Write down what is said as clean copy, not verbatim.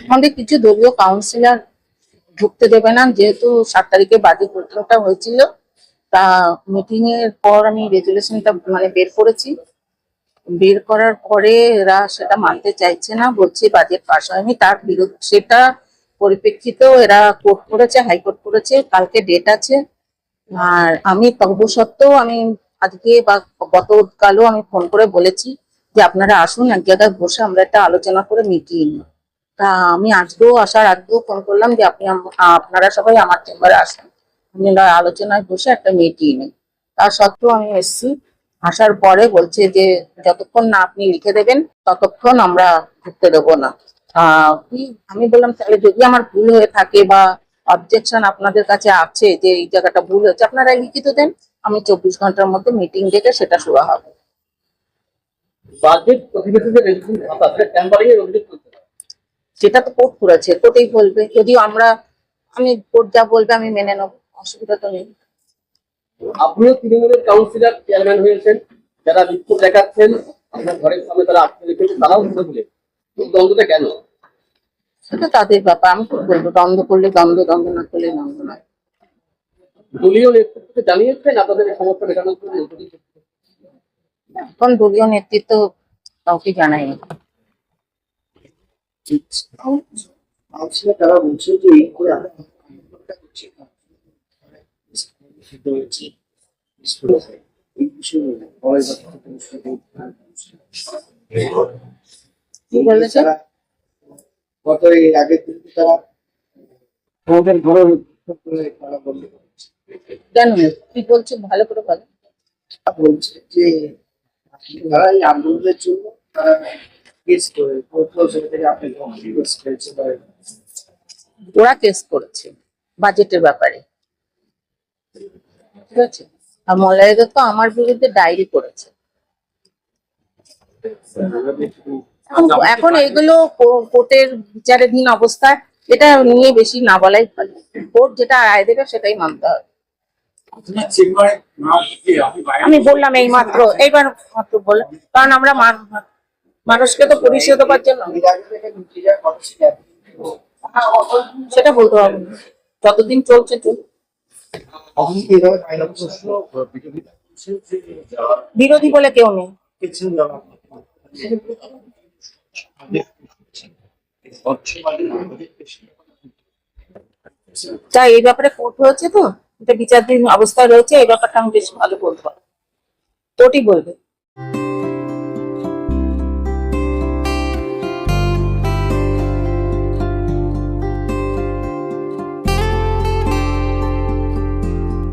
আমাদের কিছু দলীয় কাউন্সিলর ঢুকতে দেবে না, যেহেতু 7 তারিখে বাজেট মিটিংটা হয়েছিল। তা মিটিং এর পর আমি রেজুলেশনটা মানে বের করার পরে এরা সেটা মানতে চাইছে না, বলছে বাজেট পাস হয়নি। তার বিরুদ্ধে সেটা পরিপ্রেক্ষিতেও এরা কোর্ট করেছে, হাইকোর্ট করেছে, কালকে ডেট আছে। আর আমি তবু সত্ত্বেও আমি আজকে বা গতকালও আমি ফোন করে বলেছি যে আপনারা আসুন, এক জায়গায় বসে আমরা একটা আলোচনা করে মিটিয়ে নিই। তা আমি আসার আগেও ফোন করলাম যে আপনারা সবাই আমার চেম্বারে আসুন, আমরা আলোচনায় বসে একটা মিটিয়ে নিই। তা সত্ত্বেও আমি এসেছি। আসার পরে বলছে যে যতক্ষণ না আপনি লিখে দেবেন ততক্ষণ আমরা ঢুকতে দেবো না। আমি বললাম তাহলে যদি আমার ভুল হয়ে থাকে বা অবজেকশন আপনাদের কাছে আছে যে এই জায়গাটা ভুল হয়েছে, আপনারা লিখিত দেন, আমি 24 ঘন্টার মধ্যে মিটিং ডেকে সেটা শুরু হবে। বাজেট অধিবেশনে রেজুলেশন খাতা সেটা টেম্পারিং এর অভিযোগ করতে পারে, সেটা তো কোর্ট করেছে, কোর্টেই বলবে। যদিও আমি কোর্ট যা বলবে আমি মেনে নেবো, অসুবিধা তো নেই। আপনিও তৃণমূলের কাউন্সিলর চেয়ারম্যান হয়েছেন, যারা বিক্ষোভ দেখাচ্ছেন আপনার ঘরের সামনে তারা আটকে রেখেছে, তারাও বলে দ্বন্দ্বটা কেন? সেটা তাদের ব্যাপার, আমি কি বলবো। দ্বন্দ্ব করলে দ্বন্দ্ব, দ্বন্দ্ব না করলে দ্বন্দ্ব নয়। দলীয় নেতৃত্বকে জানিয়েছেন আপনাদের এই সমস্যা মেটানোর জন্য? এখন দলীয় নেতৃত্ব কাউকে জানায়নি। তারা বলছে যে এই করে এই বিষয়ে গত এই আগের দিন তারা আমাদের ঘরে তারা বলতে কেন কি বলছে ভালো করে বলো। বলছে যে তারা এই আন্দোলনের জন্য তারা কেস করে আপনি ওরা কেস করেছে বাজেটের ব্যাপারে, ঠিক আছে। আর মলাইদা তো আমার বিরুদ্ধে ডায়েরি করেছে। এখন এগুলো কোর্টের বিচারাধীন অবস্থায়, এটা নিয়ে বেশি না বলাই ভালো। কোর্ট যেটা রায় দেবে সেটাই মানতে হবে। আমি বললাম এইবার মাত্র বললাম, কারণ আমরা মানুষকে তো পরিষেবা দেওয়ার জন্য সেটা বলতে হবে না। যতদিন চলছে চলুক। বিরোধী বলে কেউ নেই। যা এই ব্যাপারে কোর্ট হয়েছে, তো এটা বিচারাধীন অবস্থায় রয়েছে, এই ব্যাপারটা আমি বেশ ভালো বলতে পারবো। কোর্টই বলবে।